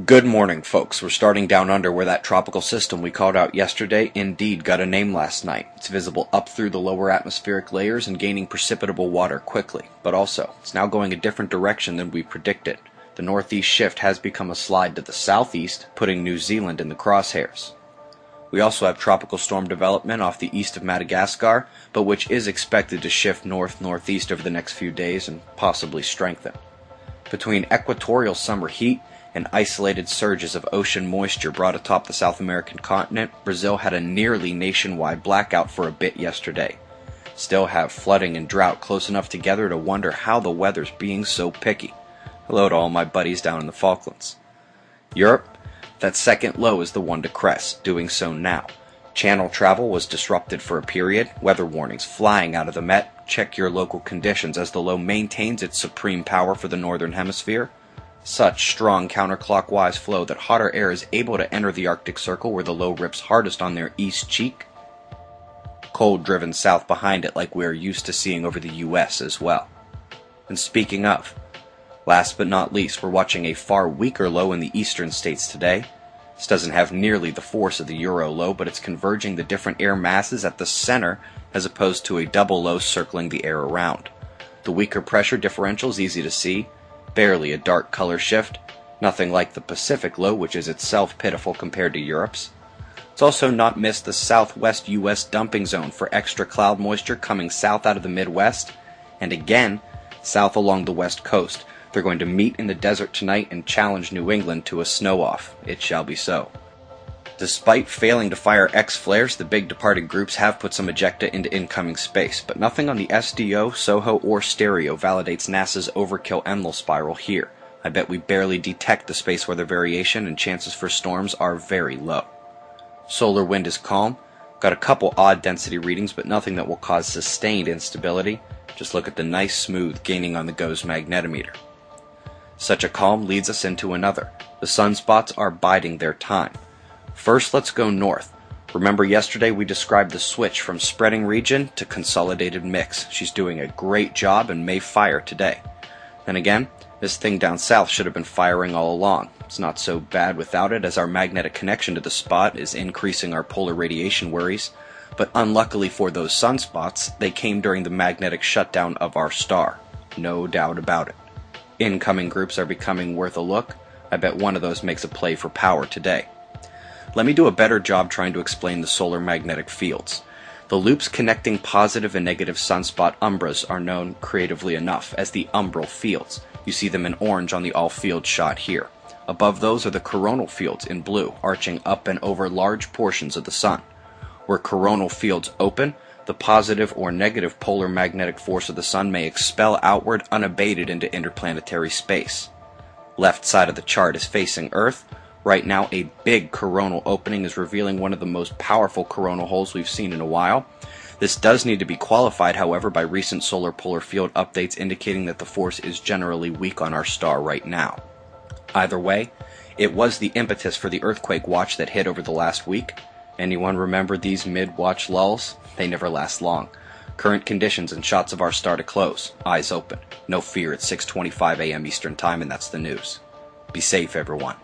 Good morning, folks. We're starting down under where that tropical system we called out yesterday indeed got a name last night. It's visible up through the lower atmospheric layers and gaining precipitable water quickly. But also, it's now going a different direction than we predicted. The northeast shift has become a slide to the southeast, putting New Zealand in the crosshairs. We also have tropical storm development off the east of Madagascar, but which is expected to shift north-northeast over the next few days and possibly strengthen. Between equatorial summer heat and isolated surges of ocean moisture brought atop the South American continent, Brazil had a nearly nationwide blackout for a bit yesterday. Still have flooding and drought close enough together to wonder how the weather's being so picky. Hello to all my buddies down in the Falklands. Europe, that second low is the one to crest, doing so now. Channel travel was disrupted for a period, weather warnings flying out of the Met. Check your local conditions as the low maintains its supreme power for the northern hemisphere. Such strong counterclockwise flow that hotter air is able to enter the Arctic Circle where the low rips hardest on their east cheek. Cold driven south behind it like we're used to seeing over the US as well. And speaking of, last but not least, we're watching a far weaker low in the eastern states today. This doesn't have nearly the force of the Euro low, but it's converging the different air masses at the center as opposed to a double low circling the air around. The weaker pressure differential is easy to see. Barely a dark color shift, nothing like the Pacific low, which is itself pitiful compared to Europe's. It's also not missed the southwest U.S. dumping zone for extra cloud moisture coming south out of the Midwest, and again, south along the west coast. They're going to meet in the desert tonight and challenge New England to a snow-off. It shall be so. Despite failing to fire X-flares, the big departed groups have put some ejecta into incoming space, but nothing on the SDO, SOHO, or stereo validates NASA's overkill Enlil spiral here. I bet we barely detect the space weather variation, and chances for storms are very low. Solar wind is calm. Got a couple odd density readings, but nothing that will cause sustained instability. Just look at the nice smooth gaining on the GOES magnetometer. Such a calm leads us into another. The sunspots are biding their time. First, let's go north. Remember yesterday we described the switch from spreading region to consolidated mix. She's doing a great job and may fire today. Then again, this thing down south should have been firing all along. It's not so bad without it, as our magnetic connection to the spot is increasing our polar radiation worries. But unluckily for those sunspots, they came during the magnetic shutdown of our star. No doubt about it. Incoming groups are becoming worth a look. I bet one of those makes a play for power today. Let me do a better job trying to explain the solar magnetic fields. The loops connecting positive and negative sunspot umbras are known creatively enough as the umbral fields. You see them in orange on the all-field shot here. Above those are the coronal fields in blue, arching up and over large portions of the sun. Where coronal fields open, the positive or negative polar magnetic force of the sun may expel outward unabated into interplanetary space. Left side of the chart is facing Earth. Right now, a big coronal opening is revealing one of the most powerful coronal holes we've seen in a while. This does need to be qualified, however, by recent solar polar field updates indicating that the force is generally weak on our star right now. Either way, it was the impetus for the earthquake watch that hit over the last week. Anyone remember these mid-watch lulls? They never last long. Current conditions and shots of our star to close. Eyes open. No fear, it's 6:25 a.m. Eastern Time, and that's the news. Be safe, everyone.